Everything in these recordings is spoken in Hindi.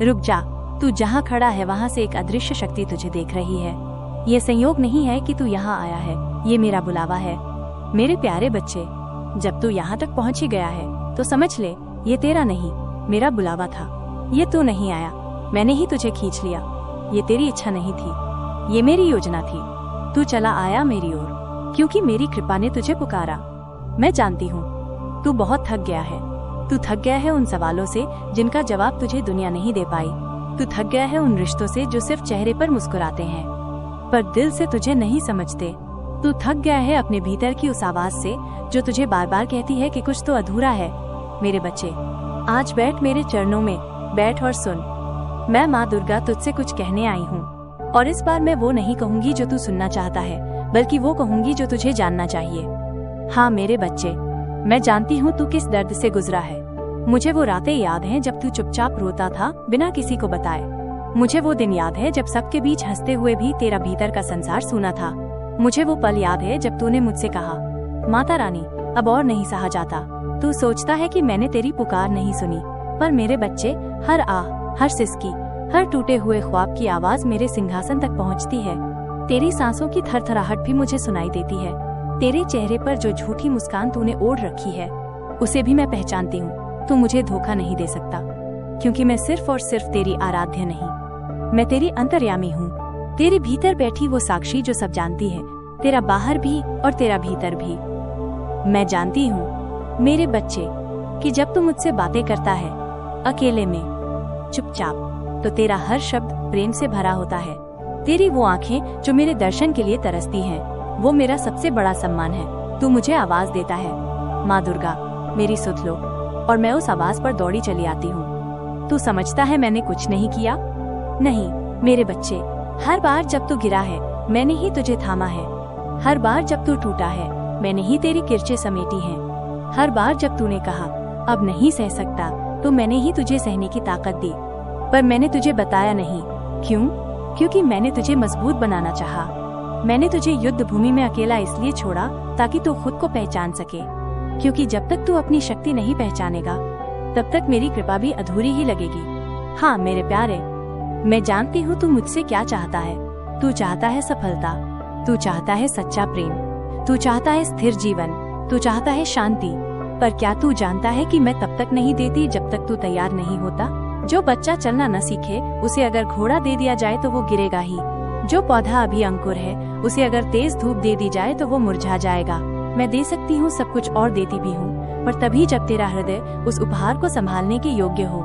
रुक जा, तू जहाँ खड़ा है वहाँ से एक अदृश्य शक्ति तुझे देख रही है। ये संयोग नहीं है कि तू यहाँ आया है, ये मेरा बुलावा है। मेरे प्यारे बच्चे, जब तू यहाँ तक पहुँच ही गया है तो समझ ले, ये तेरा नहीं, मेरा बुलावा था। ये तू नहीं आया, मैंने ही तुझे खींच लिया। ये तेरी इच्छा नहीं थी, ये मेरी योजना थी। तू चला आया मेरी ओर, क्योंकि मेरी कृपा ने तुझे पुकारा। मैं जानती हूँ तू बहुत थक गया है। तू थक गया है उन सवालों से जिनका जवाब तुझे दुनिया नहीं दे पाई। तू थक गया है उन रिश्तों से जो सिर्फ चेहरे पर मुस्कुराते हैं पर दिल से तुझे नहीं समझते। तू थक गया है अपने भीतर की उस आवाज से जो तुझे बार बार कहती है कि कुछ तो अधूरा है। मेरे बच्चे, आज बैठ मेरे चरणों में, बैठ और सुन। मैं माँ दुर्गा तुझसे कुछ कहने आई हूँ, और इस बार मैं वो नहीं कहूँगी जो तू सुनना चाहता है, बल्कि वो कहूँगी जो तुझे जानना चाहिए। हाँ मेरे बच्चे, मैं जानती हूँ तू किस दर्द से गुजरा है। मुझे वो रातें याद हैं जब तू चुपचाप रोता था बिना किसी को बताए। मुझे वो दिन याद है जब सबके बीच हंसते हुए भी तेरा भीतर का संसार सूना था। मुझे वो पल याद है जब तूने मुझसे कहा, माता रानी अब और नहीं सहा जाता। तू सोचता है कि मैंने तेरी पुकार नहीं सुनी, पर मेरे बच्चे, हर आह, हर सिसकी, हर टूटे हुए ख्वाब की आवाज मेरे सिंहासन तक पहुंचती है। तेरी सांसों की थरथराहट भी मुझे सुनाई देती है। तेरे चेहरे पर जो झूठी मुस्कान तूने ओढ़ रखी है उसे भी मैं पहचानती हूँ। तू मुझे धोखा नहीं दे सकता, क्योंकि मैं सिर्फ और सिर्फ तेरी आराध्य नहीं, मैं तेरी अंतर्यामी हूँ। तेरे भीतर बैठी वो साक्षी जो सब जानती है, तेरा बाहर भी और तेरा भीतर भी। मैं जानती हूँ मेरे बच्चे कि जब तू मुझसे बातें करता है अकेले में, चुपचाप, तो तेरा हर शब्द प्रेम से भरा होता है। तेरी वो आंखें जो मेरे दर्शन के लिए तरसती हैं, वो मेरा सबसे बड़ा सम्मान है। तू मुझे आवाज देता है, माँ दुर्गा मेरी सुध लो, और मैं उस आवाज पर दौड़ी चली आती हूँ। तू समझता है मैंने कुछ नहीं किया? नहीं मेरे बच्चे, हर बार जब तू गिरा है मैंने ही तुझे थामा है। हर बार जब तू टूटा है मैंने ही तेरी किरचें समेटी हैं। हर बार जब तूने कहा अब नहीं सह सकता तो मैंने ही तुझे सहने की ताकत दी। पर मैंने तुझे बताया नहीं, क्यों? क्योंकि मैंने तुझे मजबूत बनाना चाहा। मैंने तुझे युद्ध भूमि में अकेला इसलिए छोड़ा ताकि तू खुद को पहचान सके, क्योंकि जब तक तू अपनी शक्ति नहीं पहचानेगा तब तक मेरी कृपा भी अधूरी ही लगेगी। हाँ मेरे प्यारे, मैं जानती हूँ तू मुझसे क्या चाहता है। तू चाहता है सफलता, तू चाहता है सच्चा प्रेम, तू चाहता है स्थिर जीवन, तू चाहता है शांति। पर क्या तू जानता है कि मैं तब तक नहीं देती जब तक तू तैयार नहीं होता। जो बच्चा चलना न सीखे उसे अगर घोड़ा दे दिया जाए तो वो गिरेगा ही। जो पौधा अभी अंकुर है उसे अगर तेज धूप दे दी जाए तो वो मुरझा जाएगा। मैं दे सकती हूँ सब कुछ और देती भी हूँ, पर तभी जब तेरा हृदय उस उपहार को संभालने के योग्य हो।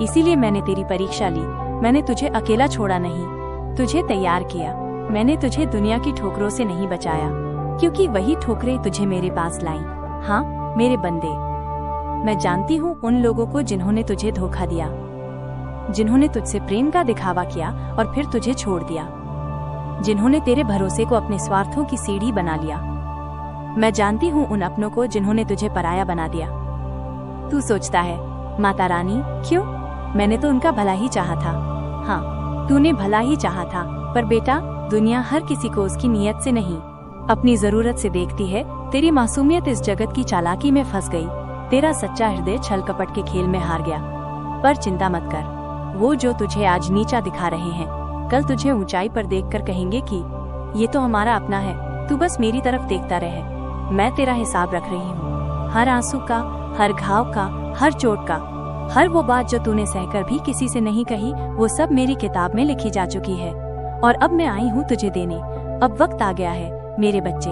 इसीलिए मैंने तेरी परीक्षा ली। मैंने तुझे अकेला छोड़ा नहीं, तुझे तैयार किया। मैंने तुझे दुनिया की ठोकरों से नहीं बचाया, क्योंकि वही ठोकरें तुझे मेरे पास लाईं। हाँ मेरे बंदे, मैं जानती हूँ उन लोगों को जिन्होंने तुझे धोखा दिया, जिन्होंने तुझसे प्रेम का दिखावा किया और फिर तुझे छोड़ दिया, जिन्होंने तेरे भरोसे को अपने स्वार्थों की सीढ़ी बना लिया। मैं जानती हूँ उन अपनों को जिन्होंने तुझे पराया बना दिया। तू सोचता है माता रानी क्यों? मैंने तो उनका भला ही चाहा था। हाँ तूने भला ही चाहा था, पर बेटा दुनिया हर किसी को उसकी नीयत से नहीं अपनी जरूरत से देखती है। तेरी मासूमियत इस जगत की चालाकी में फंस गई। तेरा सच्चा हृदय छल कपट के खेल में हार गया। पर चिंता मत कर, वो जो तुझे आज नीचा दिखा रहे हैं कल तुझे ऊंचाई पर देखकर कहेंगे कि ये तो हमारा अपना है। तू बस मेरी तरफ देखता रहे, मैं तेरा हिसाब रख रही हूँ। हर आंसू का, हर घाव का, हर चोट का, हर वो बात जो तूने सहकर भी किसी से नहीं कही, वो सब मेरी किताब में लिखी जा चुकी है। और अब मैं आई हूँ तुझे देने। अब वक्त आ गया है मेरे बच्चे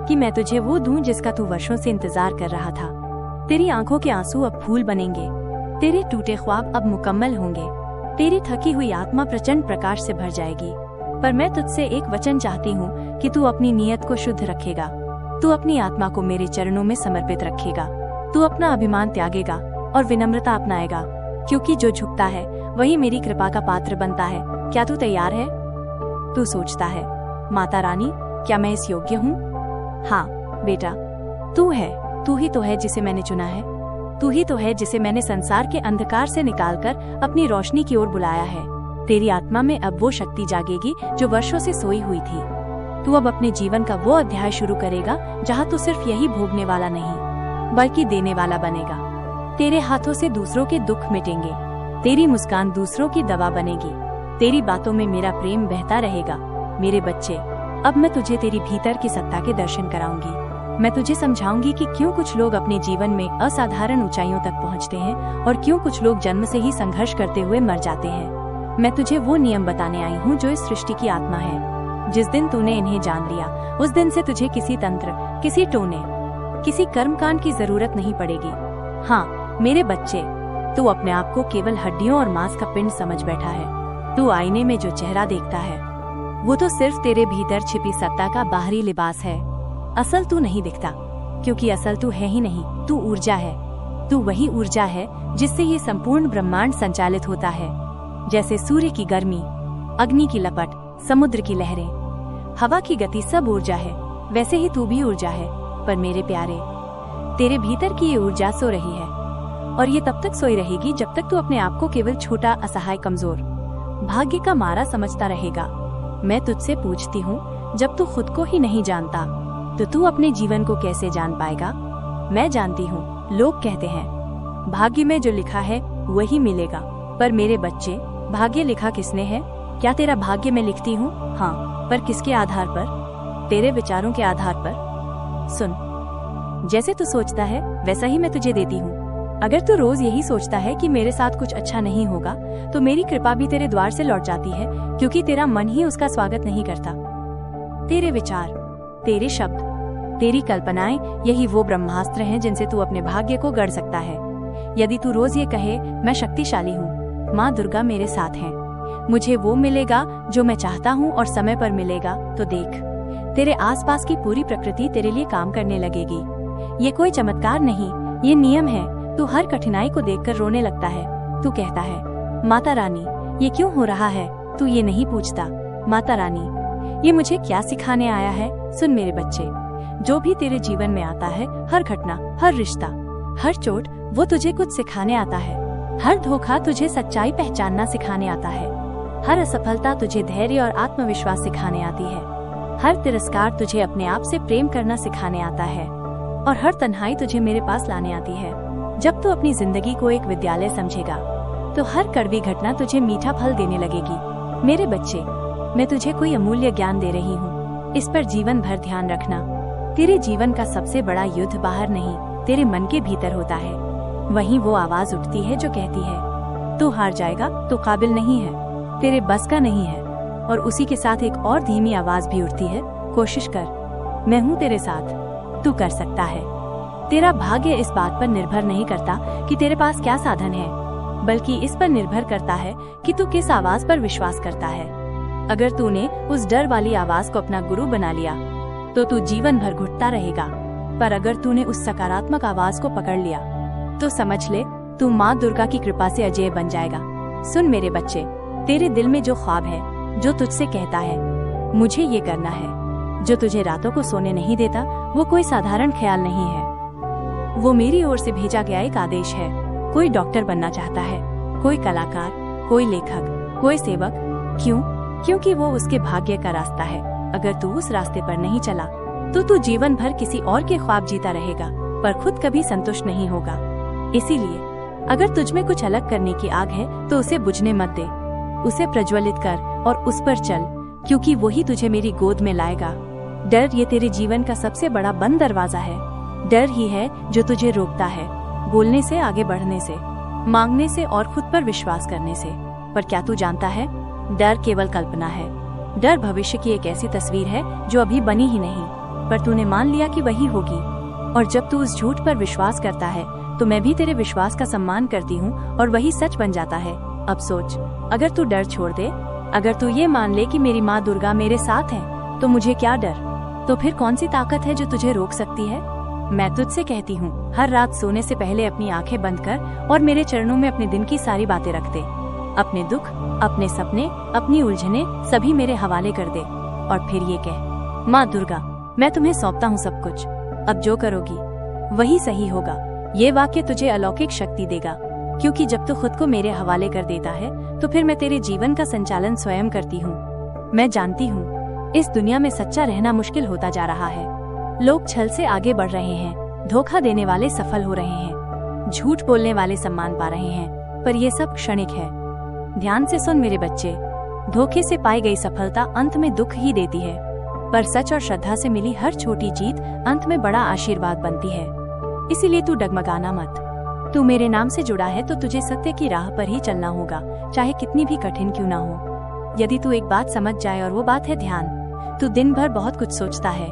कि मैं तुझे वो दूं जिसका तू वर्षों से इंतजार कर रहा था। तेरी आंखों के आंसू अब फूल बनेंगे, तेरे टूटे ख्वाब अब मुकम्मल होंगे, तेरी थकी हुई आत्मा प्रचंड प्रकाश से भर जाएगी। पर मैं तुझसे एक वचन चाहती हूँ कि तू अपनी नीयत को शुद्ध रखेगा। तू अपनी आत्मा को मेरे चरणों में समर्पित रखेगा। तू अपना अभिमान त्यागेगा और विनम्रता अपनाएगा, क्योंकि जो झुकता है वही मेरी कृपा का पात्र बनता है। क्या तू तैयार है? तू सोचता है माता रानी क्या मैं इस योग्य हूँ? हाँ बेटा, तू है। तू ही तो है जिसे मैंने चुना है। तू ही तो है जिसे मैंने संसार के अंधकार से निकालकर अपनी रोशनी की ओर बुलाया है। तेरी आत्मा में अब वो शक्ति जागेगी जो वर्षों से सोई हुई थी। तू अब अपने जीवन का वो अध्याय शुरू करेगा जहाँ तू सिर्फ यही भोगने वाला नहीं बल्कि देने वाला बनेगा। तेरे हाथों से दूसरों के दुख मिटेंगे, तेरी मुस्कान दूसरों की दवा बनेगी। तेरी बातों में मेरा प्रेम बहता रहेगा। मेरे बच्चे, अब मैं तुझे तेरी भीतर की सत्ता के दर्शन कराऊंगी। मैं तुझे समझाऊंगी कि क्यों कुछ लोग अपने जीवन में असाधारण ऊंचाइयों तक पहुंचते हैं और क्यों कुछ लोग जन्म से ही संघर्ष करते हुए मर जाते हैं। मैं तुझे वो नियम बताने आई हूँ जो इस सृष्टि की आत्मा है। जिस दिन तूने इन्हें जान लिया, उस दिन से तुझे किसी तंत्र, किसी टोने, किसी कर्मकांड की जरूरत नहीं पड़ेगी। हाँ मेरे बच्चे, तू अपने आप को केवल हड्डियों और मांस का पिंड समझ बैठा है। तू आईने में जो चेहरा देखता है वो तो सिर्फ तेरे भीतर छिपी सत्ता का बाहरी लिबास है। असल तू नहीं दिखता, क्योंकि असल तू है ही नहीं। तू ऊर्जा है। तू वही ऊर्जा है जिससे ये संपूर्ण ब्रह्मांड संचालित होता है। जैसे सूर्य की गर्मी, अग्नि की लपट, समुद्र की लहरें, हवा की गति सब ऊर्जा है, वैसे ही तू भी ऊर्जा है। पर मेरे प्यारे, तेरे भीतर की ये ऊर्जा सो रही है, और ये तब तक सोई रहेगी जब तक तू अपने आप को केवल छोटा, असहाय, कमजोर, भाग्य का मारा समझता रहेगा। मैं तुझसे पूछती हूँ, जब तू खुद को ही नहीं जानता तो तू अपने जीवन को कैसे जान पाएगा? मैं जानती हूँ, लोग कहते हैं भाग्य में जो लिखा है वही मिलेगा। पर मेरे बच्चे, भाग्य लिखा किसने है? क्या तेरा भाग्य मैं लिखती हूँ? हाँ, पर किसके आधार पर? तेरे विचारों के आधार पर। सुन, जैसे तू सोचता है वैसा ही मैं तुझे देती हूँ। अगर तू रोज यही सोचता है कि मेरे साथ कुछ अच्छा नहीं होगा, तो मेरी कृपा भी तेरे द्वार से लौट जाती है, क्योंकि तेरा मन ही उसका स्वागत नहीं करता। तेरे विचार, तेरे शब्द, तेरी कल्पनाएं, यही वो ब्रह्मास्त्र हैं जिनसे तू अपने भाग्य को गढ़ सकता है। यदि तू रोज ये कहे, मैं शक्तिशाली हूँ, माँ दुर्गा मेरे साथ हैं, मुझे वो मिलेगा जो मैं चाहता हूँ और समय पर मिलेगा, तो देख, तेरे आसपास की पूरी प्रकृति तेरे लिए काम करने लगेगी। ये कोई चमत्कार नहीं, ये नियम है। तू हर कठिनाई को देखकर रोने लगता है। तू कहता है, माता रानी ये क्यों हो रहा है? तू ये नहीं पूछता, माता रानी ये मुझे क्या सिखाने आया है? सुन मेरे बच्चे, जो भी तेरे जीवन में आता है, हर घटना, हर रिश्ता, हर चोट, वो तुझे कुछ सिखाने आता है। हर धोखा तुझे सच्चाई पहचानना सिखाने आता है। हर असफलता तुझे धैर्य और आत्मविश्वास सिखाने आती है। हर तिरस्कार तुझे अपने आप से प्रेम करना सिखाने आता है, और हर तन्हाई तुझे मेरे पास लाने आती है। जब तू अपनी जिंदगी को एक विद्यालय समझेगा, तो हर कड़वी घटना तुझे मीठा फल देने लगेगी। मेरे बच्चे, मैं तुझे कोई अमूल्य ज्ञान दे रही हूँ, इस पर जीवन भर ध्यान रखना। तेरे जीवन का सबसे बड़ा युद्ध बाहर नहीं, तेरे मन के भीतर होता है। वहीं वो आवाज उठती है जो कहती है, तू हार जाएगा, तू काबिल नहीं है, तेरे बस का नहीं है। और उसी के साथ एक और धीमी आवाज भी उठती है, कोशिश कर, मैं हूँ तेरे साथ, तू कर सकता है। तेरा भाग्य इस बात पर निर्भर नहीं करता कि तेरे पास क्या साधन है, बल्कि इस पर निर्भर करता है कि तू किस आवाज पर विश्वास करता है। अगर तूने उस डर वाली आवाज को अपना गुरु बना लिया, तो तू जीवन भर घुटता रहेगा। पर अगर तूने उस सकारात्मक आवाज को पकड़ लिया, तो समझ ले, तू माँ दुर्गा की कृपा से अजय बन जाएगा। सुन मेरे बच्चे, तेरे दिल में जो ख्वाब है, जो तुझसे कहता है मुझे ये करना है, जो तुझे रातों को सोने नहीं देता, वो कोई साधारण ख्याल नहीं है। वो मेरी ओर से भेजा गया एक आदेश है। कोई डॉक्टर बनना चाहता है, कोई कलाकार, कोई लेखक, कोई सेवक। क्यों? क्योंकि वो उसके भाग्य का रास्ता है। अगर तू उस रास्ते पर नहीं चला, तो तू जीवन भर किसी और के ख्वाब जीता रहेगा, पर खुद कभी संतुष्ट नहीं होगा। इसीलिए अगर तुझ में कुछ अलग करने की आग है, तो उसे बुझने मत दे, उसे प्रज्वलित कर और उस पर चल, क्योंकि वही तुझे मेरी गोद में लाएगा। डर ये तेरे जीवन का सबसे बड़ा बंद दरवाजा है। डर ही है जो तुझे रोकता है बोलने से, आगे बढ़ने से, मांगने से और खुद पर विश्वास करने से। पर क्या तू जानता है, डर केवल कल्पना है। डर भविष्य की एक ऐसी तस्वीर है जो अभी बनी ही नहीं, पर तूने मान लिया कि वही होगी। और जब तू उस झूठ पर विश्वास करता है, तो मैं भी तेरे विश्वास का सम्मान करती हूँ और वही सच बन जाता है। अब सोच, अगर तू डर छोड़ दे, अगर तू ये मान ले कि मेरी माँ दुर्गा मेरे साथ है, तो मुझे क्या डर? तो फिर कौन सी ताकत है जो तुझे रोक सकती है? मैं तुझसे कहती हूँ, हर रात सोने से पहले अपनी आंखें बंद कर और मेरे चरणों में अपने दिन की सारी बातें रख दे। अपने दुख, अपने सपने, अपनी उलझने सभी मेरे हवाले कर दे, और फिर ये कह, माँ दुर्गा मैं तुम्हें सौंपता हूँ सब कुछ, अब जो करोगी वही सही होगा। ये वाक्य तुझे अलौकिक शक्ति देगा, क्योंकि जब तू खुद को मेरे हवाले कर देता है, तो फिर मैं तेरे जीवन का संचालन स्वयं करती हूँ। मैं जानती हूँ इस दुनिया में सच्चा रहना मुश्किल होता जा रहा है। लोग छल से आगे बढ़ रहे हैं, धोखा देने वाले सफल हो रहे हैं, झूठ बोलने वाले सम्मान पा रहे हैं, पर यह सब क्षणिक है। ध्यान से सुन मेरे बच्चे, धोखे से पाई गई सफलता अंत में दुख ही देती है, पर सच और श्रद्धा से मिली हर छोटी जीत अंत में बड़ा आशीर्वाद बनती है। इसीलिए तू डगमगाना मत। तू मेरे नाम से जुड़ा है तो तुझे सत्य की राह पर ही चलना होगा, चाहे कितनी भी कठिन क्यों ना हो। यदि तू एक बात समझ जाए और वो बात है ध्यान। तू दिन भर बहुत कुछ सोचता है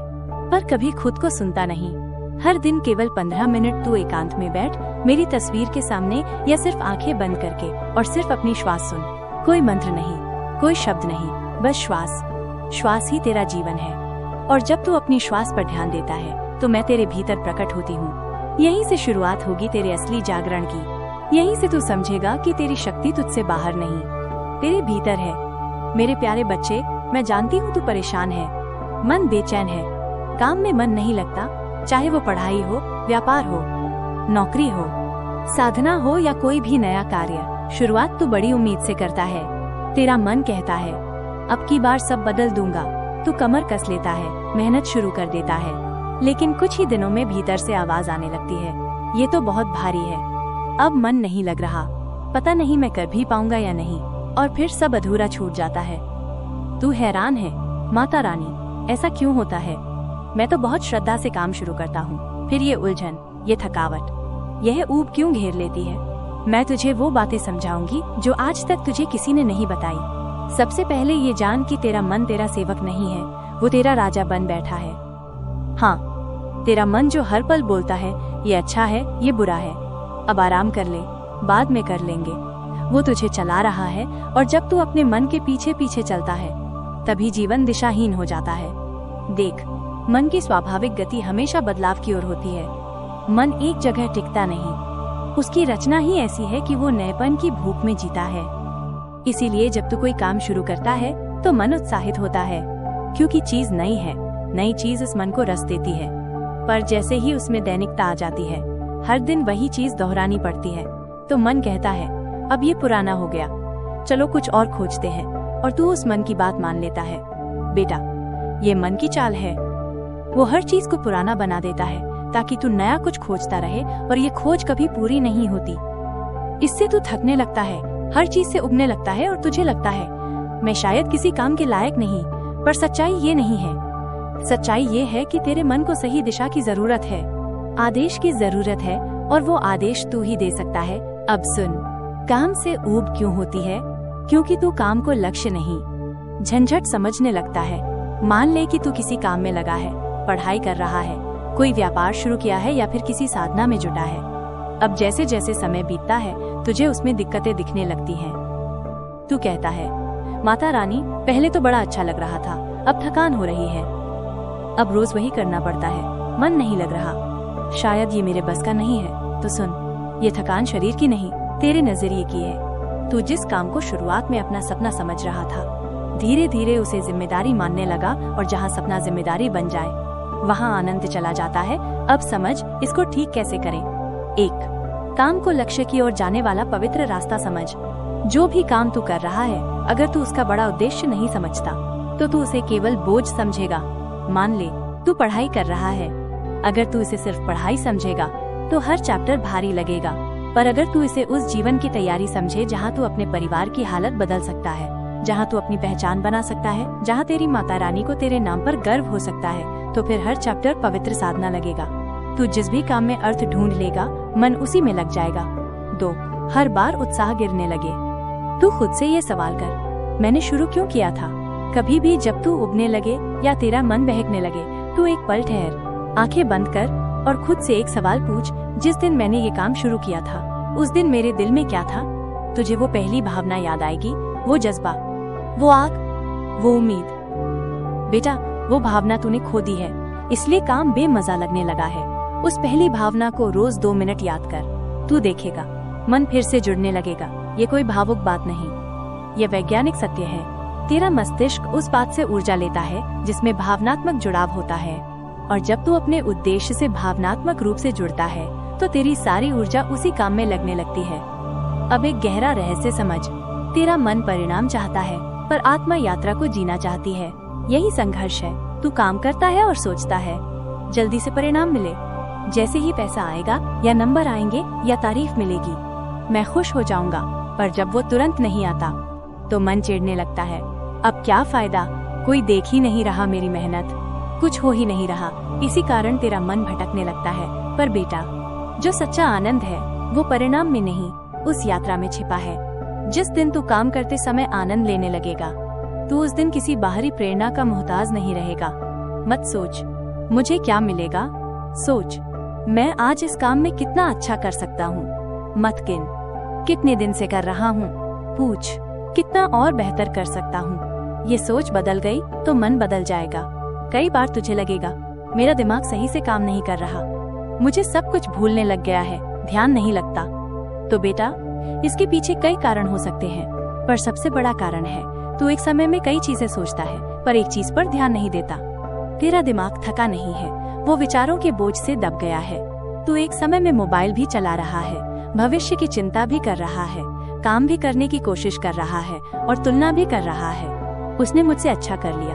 पर कभी खुद को सुनता नहीं। हर दिन केवल 15 मिनट तू एकांत में बैठ, मेरी तस्वीर के सामने या सिर्फ आंखें बंद करके और सिर्फ अपनी श्वास सुन। कोई मंत्र नहीं, कोई शब्द नहीं, बस श्वास। श्वास ही तेरा जीवन है। और जब तू अपनी श्वास पर ध्यान देता है तो मैं तेरे भीतर प्रकट होती हूँ। यहीं से शुरुआत होगी तेरे असली जागरण की। यहीं से तू समझेगा कि तेरी शक्ति तुझसे बाहर नहीं, तेरे भीतर है। मेरे प्यारे बच्चे, मैं जानती हूँ तू परेशान है, मन बेचैन है, काम में मन नहीं लगता, चाहे वो पढ़ाई हो, व्यापार हो, नौकरी हो, साधना हो या कोई भी नया कार्य। शुरुआत तू बड़ी उम्मीद से करता है। तेरा मन कहता है अब की बार सब बदल दूंगा। तू कमर कस लेता है, मेहनत शुरू कर देता है, लेकिन कुछ ही दिनों में भीतर से आवाज आने लगती है, ये तो बहुत भारी है, अब मन नहीं लग रहा, पता नहीं मैं कर भी पाऊंगा या नहीं, और फिर सब अधूरा छूट जाता है। तू हैरान है, माता रानी ऐसा क्यों होता है? मैं तो बहुत श्रद्धा से काम शुरू करता हूँ, फिर ये उलझन, ये थकावट, यह ऊब क्यों घेर लेती है? मैं तुझे वो बातें समझाऊंगी जो आज तक तुझे किसी ने नहीं बताई। सबसे पहले ये जान कि तेरा मन तेरा सेवक नहीं है, वो तेरा राजा बन बैठा है। हाँ, तेरा मन जो हर पल बोलता है ये अच्छा है, ये बुरा है, अब आराम कर ले, बाद में कर लेंगे, वो तुझे चला रहा है। और जब तू अपने मन के पीछे पीछे चलता है तभी जीवन दिशाहीन हो जाता है। देख, मन की स्वाभाविक गति हमेशा बदलाव की ओर होती है। मन एक जगह टिकता नहीं, उसकी रचना ही ऐसी है कि वो नएपन की भूख में जीता है। इसीलिए जब तू कोई काम शुरू करता है तो मन उत्साहित होता है, क्योंकि चीज नई है। नई चीज उस मन को रस देती है। पर जैसे ही उसमें दैनिकता आ जाती है, हर दिन वही चीज दोहरानी पड़ती है, तो मन कहता है अब ये पुराना हो गया, चलो कुछ और खोजते हैं। और तू उस मन की बात मान लेता है। बेटा, ये मन की चाल है, वो हर चीज को पुराना बना देता है ताकि तू नया कुछ खोजता रहे, और ये खोज कभी पूरी नहीं होती। इससे तू थकने लगता है, हर चीज से उबने लगता है, और तुझे लगता है मैं शायद किसी काम के लायक नहीं। पर सच्चाई ये नहीं है। सच्चाई ये है कि तेरे मन को सही दिशा की जरूरत है, आदेश की जरूरत है, और वो आदेश तू ही दे सकता है। अब सुन, काम से ऊब क्यों होती है? क्योंकि तू काम को लक्ष्य नहीं, झंझट समझने लगता है। मान ले कि तू किसी काम में लगा है, पढ़ाई कर रहा है, कोई व्यापार शुरू किया है या फिर किसी साधना में जुटा है। अब जैसे जैसे समय बीतता है तुझे उसमें दिक्कतें दिखने लगती हैं। तू कहता है माता रानी, पहले तो बड़ा अच्छा लग रहा था, अब थकान हो रही है, अब रोज वही करना पड़ता है, मन नहीं लग रहा, शायद ये मेरे बस का नहीं है। तो सुन, ये थकान शरीर की नहीं, तेरे नजरिए की है। तू जिस काम को शुरुआत में अपना सपना समझ रहा था, धीरे धीरे उसे जिम्मेदारी मानने लगा, और जहाँ सपना जिम्मेदारी बन जाए वहाँ आनंद चला जाता है। अब समझ, इसको ठीक कैसे करें। 1. काम को लक्ष्य की ओर जाने वाला पवित्र रास्ता समझ। जो भी काम तू कर रहा है, अगर तू उसका बड़ा उद्देश्य नहीं समझता तो तू उसे केवल बोझ समझेगा। मान ले तू पढ़ाई कर रहा है, अगर तू इसे सिर्फ पढ़ाई समझेगा तो हर चैप्टर भारी लगेगा। पर अगर तू इसे उस जीवन की तैयारी समझे जहाँ तू अपने परिवार की हालत बदल सकता है, जहाँ तू अपनी पहचान बना सकता है, जहाँ तेरी माता रानी को तेरे नाम पर गर्व हो सकता है, तो फिर हर चैप्टर पवित्र साधना लगेगा। तू जिस भी काम में अर्थ ढूंढ लेगा, मन उसी में लग जाएगा। 2. हर बार उत्साह गिरने लगे। तू खुद से ये सवाल कर, मैंने शुरू क्यों किया था? कभी भी जब तू उबने लगे या तेरा मन बहकने लगे, तू एक पल ठहर, आंखें बंद कर और खुद से एक सवाल पूछ, जिस दिन मैंने ये काम शुरू किया था, उस दिन मेरे दिल में क्या था? तुझे वो पहली भावना याद आएगी, वो जज्बा, वो आग, वो उम्मीद। बेटा, वो भावना तूने खो दी है, इसलिए काम बेमजा लगने लगा है। उस पहली भावना को रोज 2 मिनट याद कर, तू देखेगा मन फिर से जुड़ने लगेगा। ये कोई भावुक बात नहीं, ये वैज्ञानिक सत्य है। तेरा मस्तिष्क उस बात से ऊर्जा लेता है जिसमें भावनात्मक जुड़ाव होता है, और जब तू अपने उद्देश्य से भावनात्मक रूप से जुड़ता है तो तेरी सारी ऊर्जा उसी काम में लगने लगती है। अब एक गहरा रहस्य समझ, तेरा मन परिणाम चाहता है पर आत्मा यात्रा को जीना चाहती है। यही संघर्ष है। तू काम करता है और सोचता है जल्दी से परिणाम मिले, जैसे ही पैसा आएगा या नंबर आएंगे या तारीफ मिलेगी। मैं खुश हो जाऊंगा, पर जब वो तुरंत नहीं आता तो मन चिढ़ने लगता है। अब क्या फायदा, कोई देख ही नहीं रहा मेरी मेहनत, कुछ हो ही नहीं रहा। इसी कारण तेरा मन भटकने लगता है। पर बेटा, जो सच्चा आनंद है वो परिणाम में नहीं, उस यात्रा में छिपा है। जिस दिन तू काम करते समय आनंद लेने लगेगा, तू उस दिन किसी बाहरी प्रेरणा का मोहताज नहीं रहेगा। मत सोच मुझे क्या मिलेगा, सोच मैं आज इस काम में कितना अच्छा कर सकता हूँ। मत गिन कितने दिन से कर रहा हूँ, पूछ कितना और बेहतर कर सकता हूँ। ये सोच बदल गई तो मन बदल जाएगा। कई बार तुझे लगेगा मेरा दिमाग सही से काम नहीं कर रहा, मुझे सब कुछ भूलने लग गया है, ध्यान नहीं लगता। तो बेटा, इसके पीछे कई कारण हो सकते हैं, पर सबसे बड़ा कारण है तू एक समय में कई चीजें सोचता है पर एक चीज पर ध्यान नहीं देता। तेरा दिमाग थका नहीं है, वो विचारों के बोझ से दब गया है। तू एक समय में मोबाइल भी चला रहा है, भविष्य की चिंता भी कर रहा है, काम भी करने की कोशिश कर रहा है और तुलना भी कर रहा है। उसने मुझसे अच्छा कर लिया।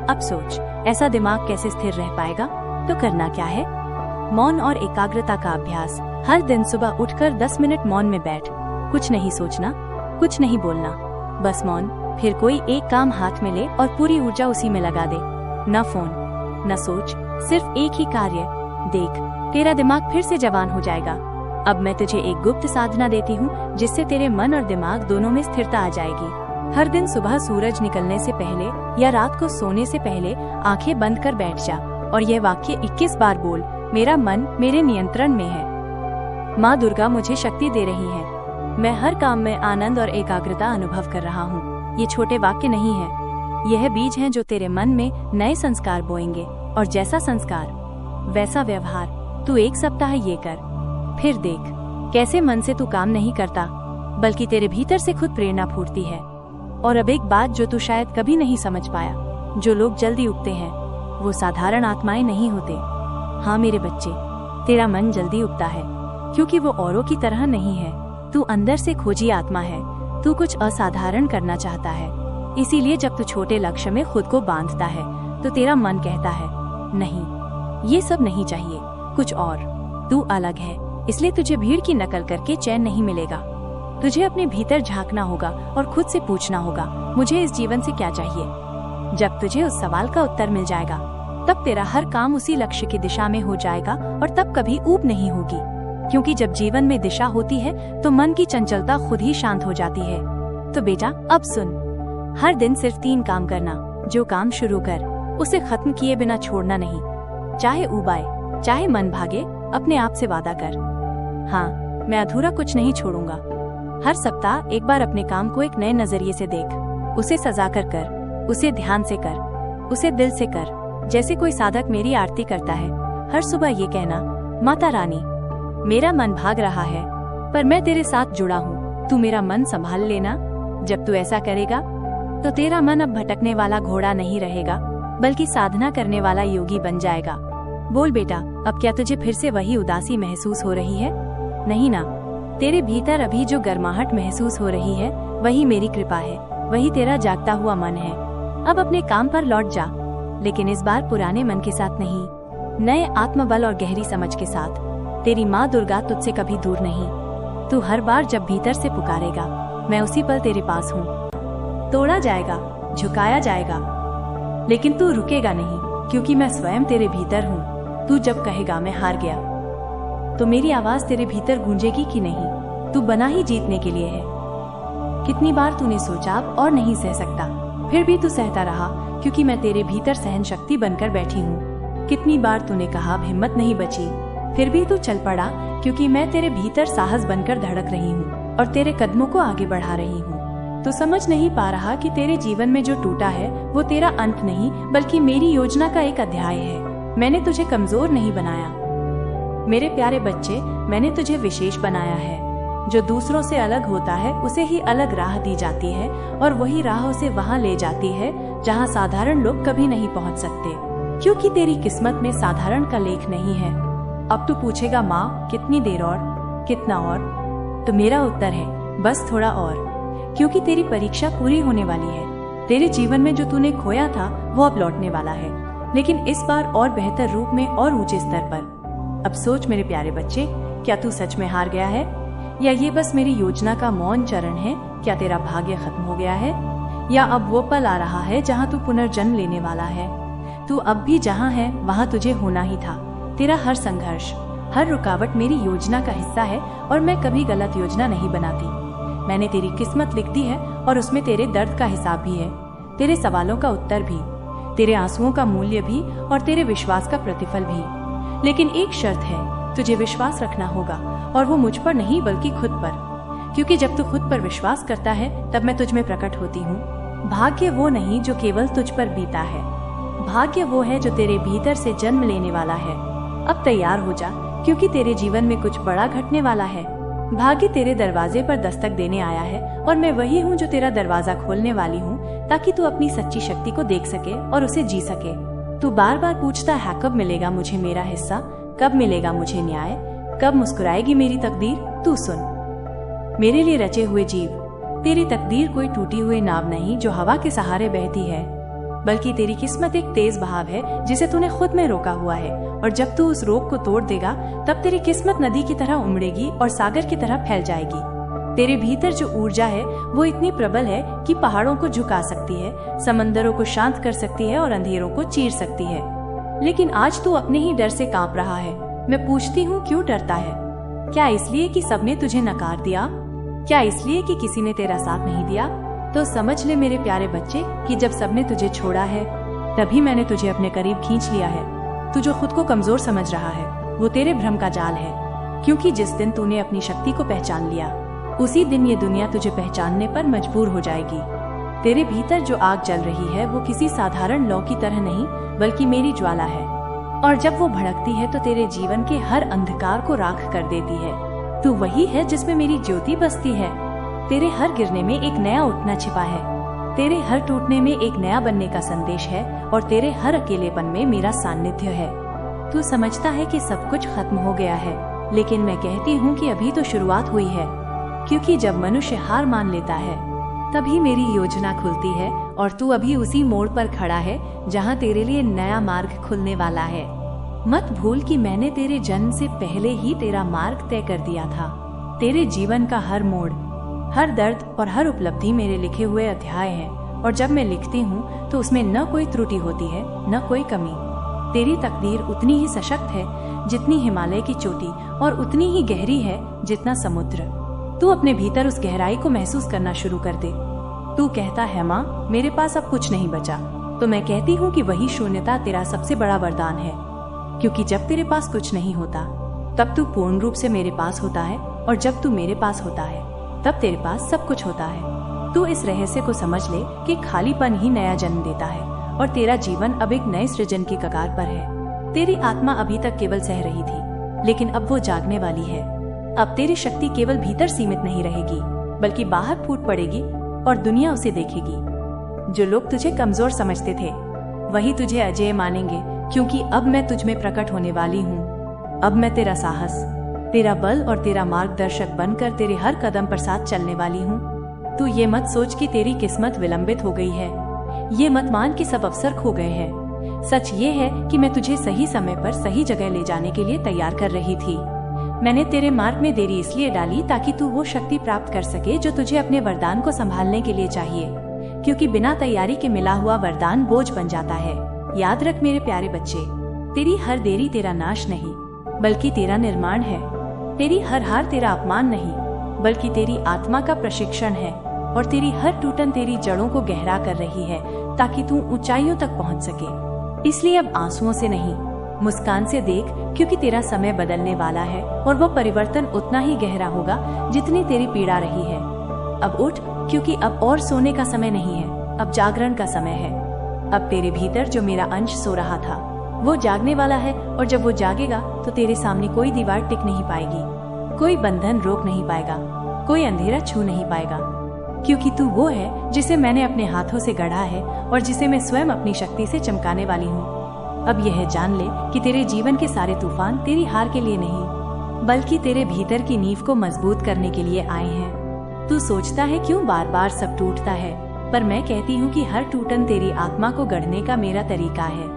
अब सोच, ऐसा दिमाग कैसे स्थिर रह पाएगा? तो करना क्या है? मौन और एकाग्रता का अभ्यास। हर दिन सुबह उठकर 10 मिनट मौन में बैठ। कुछ नहीं सोचना, कुछ नहीं बोलना, बस मौन। फिर कोई एक काम हाथ में ले और पूरी ऊर्जा उसी में लगा दे। न फोन, न सोच, सिर्फ एक ही कार्य। देख, तेरा दिमाग फिर से जवान हो जाएगा। अब मैं तुझे एक गुप्त साधना देती हूँ जिससे तेरे मन और दिमाग दोनों में स्थिरता आ जाएगी। हर दिन सुबह सूरज निकलने से पहले या रात को सोने से पहले आंखें बंद कर बैठ जा और यह वाक्य 21 बार बोल, मेरा मन मेरे नियंत्रण में है। माँ दुर्गा मुझे शक्ति दे रही है। मैं हर काम में आनंद और एकाग्रता अनुभव कर रहा हूँ। ये छोटे वाक्य नहीं है, यह बीज हैं जो तेरे मन में नए संस्कार बोएंगे, और जैसा संस्कार वैसा व्यवहार। तू 1 सप्ताह ये कर, फिर देख कैसे मन से तू काम नहीं करता बल्कि तेरे भीतर से खुद प्रेरणा फूटती है। और अब एक बात जो तू शायद कभी नहीं समझ पाया, जो लोग जल्दी उगते हैं वो साधारण आत्माएं नहीं होते। हाँ मेरे बच्चे, तेरा मन जल्दी उगता है क्योंकि वो औरों की तरह नहीं है। तू अंदर से खोजी आत्मा है, तू कुछ असाधारण करना चाहता है। इसीलिए जब तू छोटे लक्ष्य में खुद को बांधता है तो तेरा मन कहता है नहीं, ये सब नहीं चाहिए, कुछ और। तू अलग है, इसलिए तुझे भीड़ की नकल करके चैन नहीं मिलेगा। तुझे अपने भीतर झांकना होगा और खुद से पूछना होगा, मुझे इस जीवन से क्या चाहिए। जब तुझे उस सवाल का उत्तर मिल जाएगा तब तेरा हर काम उसी लक्ष्य की दिशा में हो जाएगा और तब कभी ऊब नहीं होगी। क्योंकि जब जीवन में दिशा होती है तो मन की चंचलता खुद ही शांत हो जाती है। तो बेटा, अब सुन, हर दिन सिर्फ 3 काम करना। जो काम शुरू कर उसे खत्म किए बिना छोड़ना नहीं। चाहे ऊब आए, चाहे मन भागे, अपने आप से वादा कर, हाँ मैं अधूरा कुछ नहीं छोड़ूंगा। हर सप्ताह एक बार अपने काम को एक नए नजरिए से देख, उसे सजाकर कर, उसे ध्यान से कर, उसे दिल से कर, जैसे कोई साधक मेरी आरती करता है। हर सुबह ये कहना, माता रानी मेरा मन भाग रहा है पर मैं तेरे साथ जुड़ा हूँ, तू मेरा मन संभाल लेना। जब तू ऐसा करेगा तो तेरा मन अब भटकने वाला घोड़ा नहीं रहेगा बल्कि साधना करने वाला योगी बन जाएगा। बोल बेटा, अब क्या तुझे फिर से वही उदासी महसूस हो रही है? नहीं ना, तेरे भीतर अभी जो गर्माहट महसूस हो रही है वही मेरी कृपा है, वही तेरा जागता हुआ मन है। अब अपने काम पर लौट जा, लेकिन इस बार पुराने मन के साथ नहीं, नए आत्मबल और गहरी समझ के साथ। तेरी माँ दुर्गा तुझसे कभी दूर नहीं। तू हर बार जब भीतर से पुकारेगा, मैं उसी पल तेरे पास हूँ। तोड़ा जाएगा, झुकाया जाएगा, लेकिन तू रुकेगा नहीं, क्योंकि मैं स्वयं तेरे भीतर हूँ। तू जब कहेगा मैं हार गया, तो मेरी आवाज तेरे भीतर गूंजेगी कि नहीं? तू बना ही जीतने के लिए है। कितनी बार तूने सोचा अब और नहीं सह सकता, फिर भी तू सहता रहा, क्योंकि मैं तेरे भीतर सहन शक्ति बनकर बैठी हूँ। कितनी बार तूने कहा अब हिम्मत नहीं बची, फिर भी तू चल पड़ा, क्योंकि मैं तेरे भीतर साहस बनकर धड़क रही हूँ और तेरे कदमों को आगे बढ़ा रही हूँ। तू समझ नहीं पा रहा कि तेरे जीवन में जो टूटा है वो तेरा अंत नहीं बल्कि मेरी योजना का एक अध्याय है। मैंने तुझे कमजोर नहीं बनाया मेरे प्यारे बच्चे, मैंने तुझे विशेष बनाया है। जो दूसरों से अलग होता है उसे ही अलग राह दी जाती है और वही राह उसे वहाँ ले जाती है जहाँ साधारण लोग कभी नहीं पहुँच सकते, क्योंकि तेरी किस्मत में साधारण का लेख नहीं है। अब तू पूछेगा माँ कितनी देर और, कितना और? तो मेरा उत्तर है बस थोड़ा और, क्योंकि तेरी परीक्षा पूरी होने वाली है। तेरे जीवन में जो तूने खोया था वो अब लौटने वाला है, लेकिन इस बार और बेहतर रूप में और ऊंचे स्तर पर। अब सोच मेरे प्यारे बच्चे, क्या तू सच में हार गया है या ये बस मेरी योजना का मौन चरण है? क्या तेरा भाग्य खत्म हो गया है, या अब वो पल आ रहा है जहाँ तू पुनर्जन्म लेने वाला है? तू अब भी जहाँ है वहाँ तुझे होना ही था। तेरा हर संघर्ष, हर रुकावट मेरी योजना का हिस्सा है, और मैं कभी गलत योजना नहीं बनाती। मैंने तेरी किस्मत लिख दी है, और उसमें तेरे दर्द का हिसाब भी है, तेरे सवालों का उत्तर भी, तेरे आंसुओं का मूल्य भी, और तेरे विश्वास का प्रतिफल भी। लेकिन एक शर्त है, तुझे विश्वास रखना होगा, और वो मुझ पर नहीं बल्कि खुद पर, क्योंकि जब तू खुद पर विश्वास करता है तब मैं तुझ में प्रकट होती हूँ। भाग्य वो नहीं जो केवल तुझ पर बीता है, भाग्य वो है जो तेरे भीतर से जन्म लेने वाला है। अब तैयार हो जा, क्योंकि तेरे जीवन में कुछ बड़ा घटने वाला है। भाग्य तेरे दरवाजे पर दस्तक देने आया है, और मैं वही हूँ जो तेरा दरवाजा खोलने वाली हूँ, ताकि तू अपनी सच्ची शक्ति को देख सके और उसे जी सके। तू बार बार पूछता है, कब मिलेगा मुझे मेरा हिस्सा, कब मिलेगा मुझे न्याय, कब मुस्कुराएगी मेरी तकदीर? तू सुन, मेरे लिए रचे हुए जीव, तेरी तकदीर कोई टूटी हुई नाव नहीं जो हवा के सहारे बहती है, बल्कि तेरी किस्मत एक तेज बहाव है जिसे तूने खुद में रोका हुआ है। और जब तू उस रोक को तोड़ देगा, तब तेरी किस्मत नदी की तरह उमड़ेगी और सागर की तरह फैल जाएगी। तेरे भीतर जो ऊर्जा है वो इतनी प्रबल है कि पहाड़ों को झुका सकती है, समंदरों को शांत कर सकती है और अंधेरों को चीर सकती है। लेकिन आज तू अपने ही डर से कांप रहा है। मैं पूछती हूँ, क्यों डरता है? क्या इसलिए कि सबने तुझे नकार दिया? क्या इसलिए कि किसी ने तेरा साथ नहीं दिया? तो समझ ले मेरे प्यारे बच्चे कि जब सबने तुझे छोड़ा है, तभी मैंने तुझे अपने करीब खींच लिया है। तू जो खुद को कमजोर समझ रहा है, वो तेरे भ्रम का जाल है, क्योंकि जिस दिन तूने अपनी शक्ति को पहचान लिया, उसी दिन ये दुनिया तुझे पहचानने पर मजबूर हो जाएगी। तेरे भीतर जो आग जल रही है वो किसी साधारण लौ की तरह नहीं, बल्कि मेरी ज्वाला है, और जब वो भड़कती है तो तेरे जीवन के हर अंधकार को राख कर देती है। तू वही है जिसमें मेरी ज्योति बसती है। तेरे हर गिरने में एक नया उठना छिपा है, तेरे हर टूटने में एक नया बनने का संदेश है, और तेरे हर अकेलेपन में मेरा सानिध्य है। तू समझता है कि सब कुछ खत्म हो गया है, लेकिन मैं कहती हूँ कि अभी तो शुरुआत हुई है, क्योंकि जब मनुष्य हार मान लेता है तभी मेरी योजना खुलती है, और तू अभी उसी मोड़ पर खड़ा है जहाँ तेरे लिए नया मार्ग खुलने वाला है। मत भूल कि मैंने तेरे जन्म से पहले ही तेरा मार्ग तय कर दिया था। तेरे जीवन का हर मोड़, हर दर्द और हर उपलब्धि मेरे लिखे हुए अध्याय है, और जब मैं लिखती हूँ तो उसमें न कोई त्रुटि होती है, न कोई कमी। तेरी तकदीर उतनी ही सशक्त है जितनी हिमालय की चोटी, और उतनी ही गहरी है जितना समुद्र। तू अपने भीतर उस गहराई को महसूस करना शुरू कर दे। तू कहता है, माँ मेरे पास अब कुछ नहीं बचा, तो मैं कहती हूँ कि वही शून्यता तेरा सबसे बड़ा वरदान है, क्योंकि जब तेरे पास कुछ नहीं होता तब तू पूर्ण रूप से मेरे पास होता है, और जब तू मेरे पास होता है तब तेरे पास सब कुछ होता है। तू इस रहस्य को समझ ले कि खालीपन ही नया जन्म देता है, और तेरा जीवन अब एक नए सृजन की कगार पर है। तेरी आत्मा अभी तक केवल सह रही थी, लेकिन अब वो जागने वाली है। अब तेरी शक्ति केवल भीतर सीमित नहीं रहेगी, बल्कि बाहर फूट पड़ेगी, और दुनिया उसे देखेगी। जो लोग तुझे कमजोर समझते थे वही तुझे अजेय मानेंगे, क्योंकि अब मैं तुझ में प्रकट होने वाली हूँ। अब मैं तेरा साहस, तेरा बल और तेरा मार्गदर्शक बनकर तेरे हर कदम पर साथ चलने वाली हूँ। तू ये मत सोच कि तेरी किस्मत विलंबित हो गई है, ये मत मान कि सब अवसर खो गए हैं। सच ये है कि मैं तुझे सही समय पर सही जगह ले जाने के लिए तैयार कर रही थी। मैंने तेरे मार्ग में देरी इसलिए डाली ताकि तू वो शक्ति प्राप्त कर सके जो तुझे अपने वरदान को संभालने के लिए चाहिए, क्योंकि बिना तैयारी के मिला हुआ वरदान बोझ बन जाता है। याद रख मेरे प्यारे बच्चे, तेरी हर देरी तेरा नाश नहीं, बल्कि तेरा निर्माण है। तेरी हर हार तेरा अपमान नहीं, बल्कि तेरी आत्मा का प्रशिक्षण है, और तेरी हर टूटन तेरी जड़ों को गहरा कर रही है, ताकि तू ऊंचाइयों तक पहुंच सके। इसलिए अब आंसुओं से नहीं, मुस्कान से देख, क्योंकि तेरा समय बदलने वाला है, और वो परिवर्तन उतना ही गहरा होगा जितनी तेरी पीड़ा रही है। अब उठ, क्योंकि अब और सोने का समय नहीं है, अब जागरण का समय है। अब तेरे भीतर जो मेरा अंश सो रहा था वो जागने वाला है, और जब वो जागेगा तो तेरे सामने कोई दीवार टिक नहीं पाएगी, कोई बंधन रोक नहीं पाएगा, कोई अंधेरा छू नहीं पाएगा, क्योंकि तू वो है जिसे मैंने अपने हाथों से गढ़ा है, और जिसे मैं स्वयं अपनी शक्ति से चमकाने वाली हूँ। अब यह जान ले कि तेरे जीवन के सारे तूफान तेरी हार के लिए नहीं, बल्कि तेरे भीतर की नींव को मजबूत करने के लिए आए हैं। तू सोचता है क्यों बार बार सब टूटता है, पर मैं कहती हूँ कि हर टूटन तेरी आत्मा को गढ़ने का मेरा तरीका है।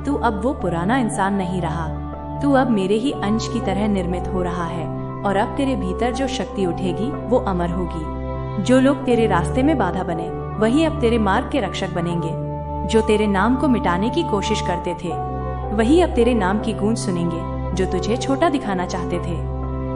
तू अब वो पुराना इंसान नहीं रहा, तू अब मेरे ही अंश की तरह निर्मित हो रहा है, और अब तेरे भीतर जो शक्ति उठेगी वो अमर होगी। जो लोग तेरे रास्ते में बाधा बने वही अब तेरे मार्ग के रक्षक बनेंगे। जो तेरे नाम को मिटाने की कोशिश करते थे वही अब तेरे नाम की गूंज सुनेंगे। जो तुझे छोटा दिखाना चाहते थे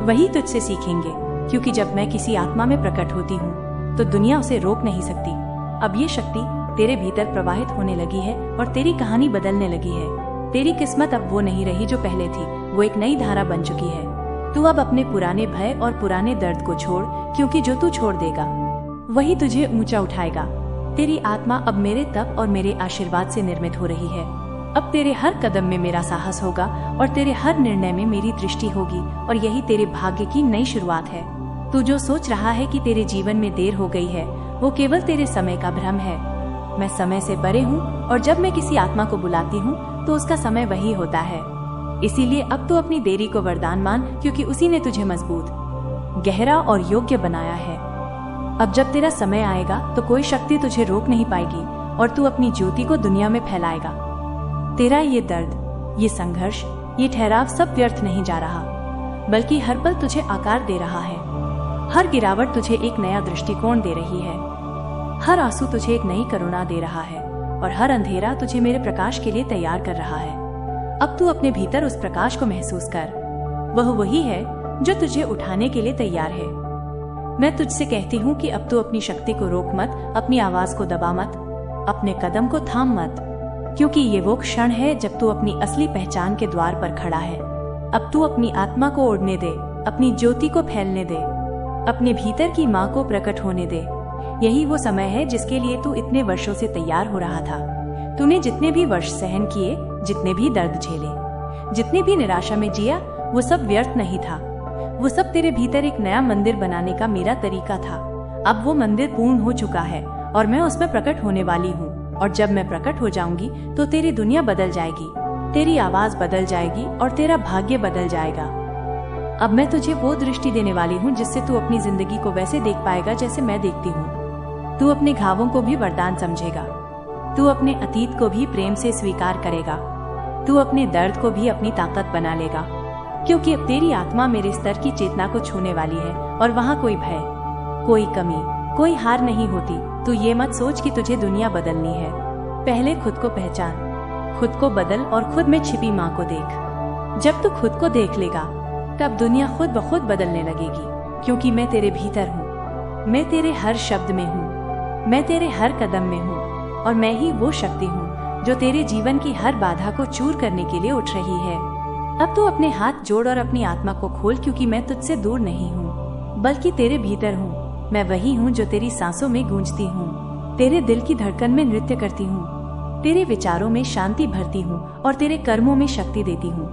वही तुझसे सीखेंगे, क्योंकि जब मैं किसी आत्मा में प्रकट होती हूँ तो दुनिया उसे रोक नहीं सकती। अब ये शक्ति तेरे भीतर प्रवाहित होने लगी है और तेरी कहानी बदलने लगी है। तेरी किस्मत अब वो नहीं रही जो पहले थी, वो एक नई धारा बन चुकी है। तू अब अपने पुराने भय और पुराने दर्द को छोड़, क्योंकि जो तू छोड़ देगा वही तुझे ऊंचा उठाएगा। तेरी आत्मा अब मेरे तप और मेरे आशीर्वाद से निर्मित हो रही है। अब तेरे हर कदम में मेरा साहस होगा और तेरे हर निर्णय में मेरी दृष्टि होगी, और यही तेरे भाग्य की नई शुरुआत है। तू जो सोच रहा है कि तेरे जीवन में देर हो गई है, वो केवल तेरे समय का भ्रम है। मैं समय से परे हूँ, और जब मैं किसी आत्मा को बुलाती हूँ तो उसका समय वही होता है। इसीलिए अब तू अपनी देरी को वरदान मान, क्योंकि उसी ने तुझे मजबूत, गहरा और योग्य बनाया है। अब जब तेरा समय आएगा तो कोई शक्ति तुझे रोक नहीं पाएगी, और तू अपनी ज्योति को दुनिया में फैलाएगा। तेरा ये दर्द, ये संघर्ष, ये ठहराव सब व्यर्थ नहीं जा रहा, बल्कि हर पल तुझे आकार दे रहा है। हर गिरावट तुझे एक नया दृष्टिकोण दे रही है। हर आंसू तुझे एक नई करुणा दे रहा है, और हर अंधेरा तुझे मेरे प्रकाश के लिए तैयार कर रहा है। अब तू अपने भीतर उस प्रकाश को महसूस कर। वह वही है जो तुझे उठाने के लिए तैयार है। मैं तुझसे कहती हूँ कि अब तू अपनी शक्ति को रोक मत, अपनी आवाज को दबा मत, अपने कदम को थाम मत, क्योंकि ये वो क्षण है जब तू अपनी असली पहचान के द्वार पर खड़ा है। अब तू अपनी आत्मा को उड़ने दे, अपनी ज्योति को फैलने दे, अपने भीतर की माँ को प्रकट होने दे। यही वो समय है जिसके लिए तू इतने वर्षों से तैयार हो रहा था। तूने जितने भी वर्ष सहन किए, जितने भी दर्द झेले, जितने भी निराशा में जिया, वो सब व्यर्थ नहीं था। वो सब तेरे भीतर एक नया मंदिर बनाने का मेरा तरीका था। अब वो मंदिर पूर्ण हो चुका है और मैं उसमें प्रकट होने वाली हूँ। और जब मैं प्रकट हो जाऊंगी तो तेरी दुनिया बदल जाएगी, तेरी आवाज बदल जाएगी और तेरा भाग्य बदल जाएगा। अब मैं तुझे वो दृष्टि देने वाली हूँ जिससे तू अपनी जिंदगी को वैसे देख पाएगा जैसे मैं देखती हूँ। तू अपने घावों को भी वरदान समझेगा। तू अपने अतीत को भी प्रेम से स्वीकार करेगा। तू अपने दर्द को भी अपनी ताकत बना लेगा, क्योंकि अब तेरी आत्मा मेरे स्तर की चेतना को छूने वाली है, और वहाँ कोई भय, कोई कमी, कोई हार नहीं होती। तू ये मत सोच कि तुझे दुनिया बदलनी है। पहले खुद को पहचान, खुद को बदल और खुद में छिपी माँ को देख। जब तू खुद को देख लेगा तब दुनिया खुद ब खुद बदलने लगेगी, क्योंकि मैं तेरे भीतर हूँ। मैं तेरे हर शब्द में हूँ, मैं तेरे हर कदम में हूँ, और मैं ही वो शक्ति हूँ जो तेरे जीवन की हर बाधा को चूर करने के लिए उठ रही है। अब तू अपने हाथ जोड़ और अपनी आत्मा को खोल, क्योंकि मैं तुझसे दूर नहीं हूँ, बल्कि तेरे भीतर हूँ। मैं वही हूँ जो तेरी सांसों में गूंजती हूँ, तेरे दिल की धड़कन में नृत्य करती हूँ, तेरे विचारों में शांति भरती हूँ और तेरे कर्मों में शक्ति देती हूँ।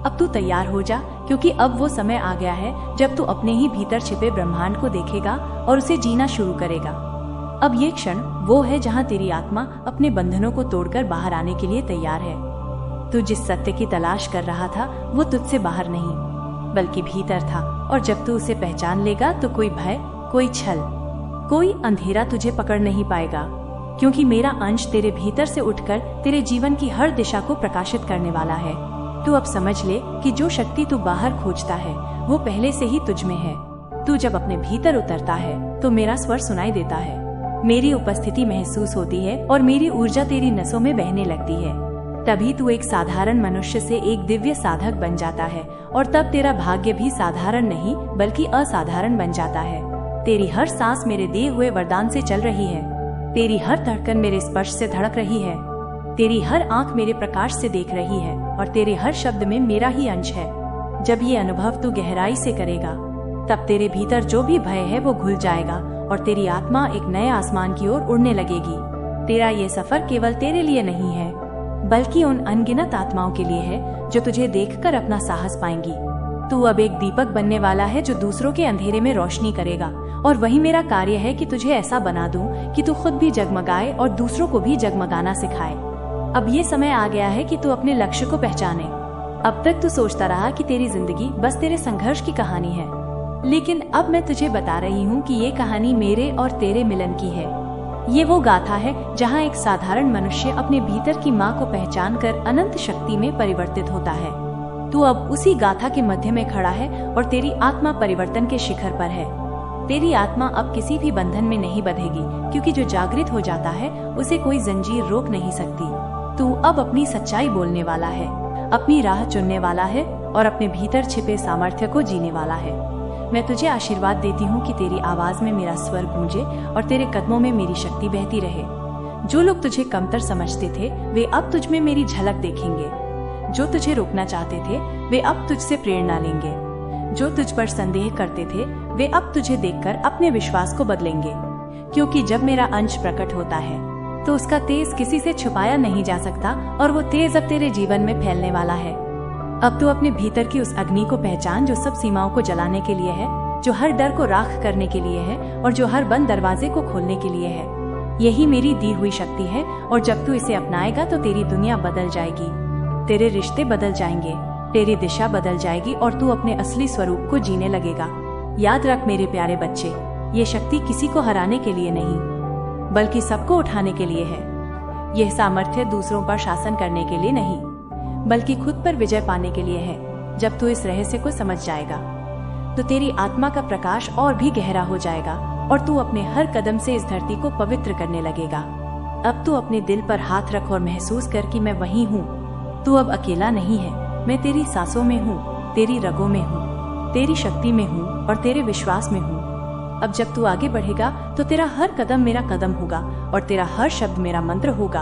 अब तू तैयार हो जा, क्योंकि अब वो समय आ गया है जब तू अपने ही भीतर छिपे ब्रह्मांड को देखेगा और उसे जीना शुरू करेगा। अब ये क्षण वो है जहाँ तेरी आत्मा अपने बंधनों को तोड़कर बाहर आने के लिए तैयार है। तू जिस सत्य की तलाश कर रहा था वो तुझसे बाहर नहीं बल्कि भीतर था, और जब तू उसे पहचान लेगा तो कोई भय, कोई छल, कोई अंधेरा तुझे पकड़ नहीं पाएगा, क्योंकि मेरा अंश तेरे भीतर से उठकर तेरे जीवन की हर दिशा को प्रकाशित करने वाला है। तू अब समझ ले कि जो शक्ति तू बाहर खोजता है वो पहले से ही तुझ में है। तू जब अपने भीतर उतरता है तो मेरा स्वर सुनाई देता है, मेरी उपस्थिति महसूस होती है और मेरी ऊर्जा तेरी नसों में बहने लगती है। तभी तू एक साधारण मनुष्य से एक दिव्य साधक बन जाता है, और तब तेरा भाग्य भी साधारण नहीं बल्कि असाधारण बन जाता है। तेरी हर सांस मेरे दिए हुए वरदान से चल रही है, तेरी हर धड़कन मेरे स्पर्श से धड़क रही है, तेरी हर आंख मेरे प्रकाश से देख रही है, और तेरे हर शब्द में मेरा ही अंश है। जब ये अनुभव तू गहराई से करेगा तब तेरे भीतर जो भी भय है वो घुल जाएगा और तेरी आत्मा एक नए आसमान की ओर उड़ने लगेगी। तेरा ये सफर केवल तेरे लिए नहीं है बल्कि उन अनगिनत आत्माओं के लिए है जो तुझे देखकर अपना साहस पाएंगी। तू अब एक दीपक बनने वाला है जो दूसरों के अंधेरे में रोशनी करेगा, और वही मेरा कार्य है कि तुझे ऐसा बना दूं कि तू खुद भी जगमगाए और दूसरों को भी जगमगाना सिखाए। अब ये समय आ गया है कि तू अपने लक्ष्य को पहचाने। अब तक तू सोचता रहा कि तेरी जिंदगी बस तेरे संघर्ष की कहानी है, लेकिन अब मैं तुझे बता रही हूँ कि ये कहानी मेरे और तेरे मिलन की है। ये वो गाथा है जहाँ एक साधारण मनुष्य अपने भीतर की माँ को पहचान कर अनंत शक्ति में परिवर्तित होता है। तू अब उसी गाथा के मध्य में खड़ा है और तेरी आत्मा परिवर्तन के शिखर पर है। तेरी आत्मा अब किसी भी बंधन में नहीं बंधेगी, क्योंकि जो जागृत हो जाता है उसे कोई जंजीर रोक नहीं सकती। तू अब अपनी सच्चाई बोलने वाला है, अपनी राह चुनने वाला है और अपने भीतर छिपे सामर्थ्य को जीने वाला है। मैं तुझे आशीर्वाद देती हूँ कि तेरी आवाज में मेरा स्वर गूंजे और तेरे कदमों में मेरी शक्ति बहती रहे। जो लोग तुझे कमतर समझते थे वे अब तुझ में मेरी झलक देखेंगे। जो तुझे रोकना चाहते थे वे अब तुझसे प्रेरणा लेंगे। जो तुझ पर संदेह करते थे वे अब तुझे देखकर अपने विश्वास को बदलेंगे, क्योंकि जब मेरा अंश प्रकट होता है तो उसका तेज किसी से छुपाया नहीं जा सकता और वो तेज अब तेरे जीवन में फैलने वाला है। अब तू अपने भीतर की उस अग्नि को पहचान जो सब सीमाओं को जलाने के लिए है, जो हर डर को राख करने के लिए है और जो हर बंद दरवाजे को खोलने के लिए है। यही मेरी दी हुई शक्ति है और जब तू इसे अपनाएगा तो तेरी दुनिया बदल जाएगी, तेरे रिश्ते बदल जाएंगे, तेरी दिशा बदल जाएगी और तू अपने असली स्वरूप को जीने लगेगा। याद रख मेरे प्यारे बच्चे, ये शक्ति किसी को हराने के लिए नहीं बल्कि सबको उठाने के लिए है। यह सामर्थ्य दूसरों पर शासन करने के लिए नहीं बल्कि खुद पर विजय पाने के लिए है। जब तू इस रहस्य को समझ जाएगा तो तेरी आत्मा का प्रकाश और भी गहरा हो जाएगा और तू अपने हर कदम से इस धरती को पवित्र करने लगेगा। अब तू अपने दिल पर हाथ रख और महसूस कर कि मैं वही हूँ। तू अब अकेला नहीं है, मैं तेरी सांसों में हूँ, तेरी रगों में हूँ, तेरी शक्ति में हूँ और तेरे विश्वास में हूँ। अब जब तू आगे बढ़ेगा तो तेरा हर कदम मेरा कदम होगा और तेरा हर शब्द मेरा मंत्र होगा।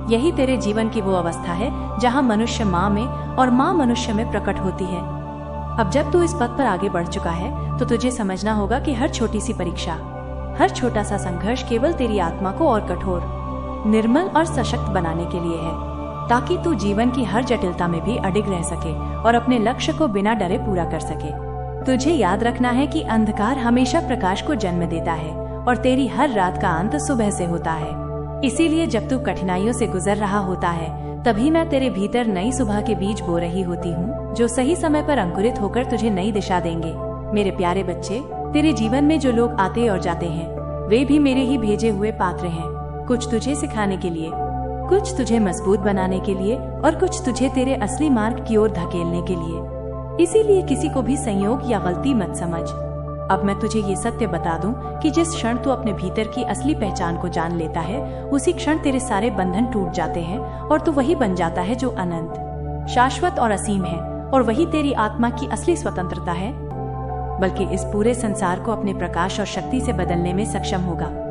यही तेरे जीवन की वो अवस्था है जहाँ मनुष्य माँ में और माँ मनुष्य में प्रकट होती है। अब जब तू इस पथ पर आगे बढ़ चुका है तो तुझे समझना होगा कि हर छोटी सी परीक्षा, हर छोटा सा संघर्ष केवल तेरी आत्मा को और कठोर, निर्मल और सशक्त बनाने के लिए है, ताकि तू जीवन की हर जटिलता में भी अडिग रह सके और अपने लक्ष्य को बिना डरे पूरा कर सके। तुझे याद रखना है कि अंधकार हमेशा प्रकाश को जन्म देता है और तेरी हर रात का अंत सुबह से होता है। इसीलिए जब तू कठिनाइयों से गुजर रहा होता है तभी मैं तेरे भीतर नई सुबह के बीज बो रही होती हूँ, जो सही समय पर अंकुरित होकर तुझे नई दिशा देंगे। मेरे प्यारे बच्चे, तेरे जीवन में जो लोग आते और जाते हैं वे भी मेरे ही भेजे हुए पात्र हैं। कुछ तुझे सिखाने के लिए, कुछ तुझे मजबूत बनाने के लिए और कुछ तुझे तेरे असली मार्ग की ओर धकेलने के लिए। इसीलिए किसी को भी संयोग या गलती मत समझ। अब मैं तुझे ये सत्य बता दूं कि जिस क्षण तू अपने भीतर की असली पहचान को जान लेता है उसी क्षण तेरे सारे बंधन टूट जाते हैं और तू वही बन जाता है जो अनंत, शाश्वत और असीम है। और वही तेरी आत्मा की असली स्वतंत्रता है, बल्कि इस पूरे संसार को अपने प्रकाश और शक्ति से बदलने में सक्षम होगा।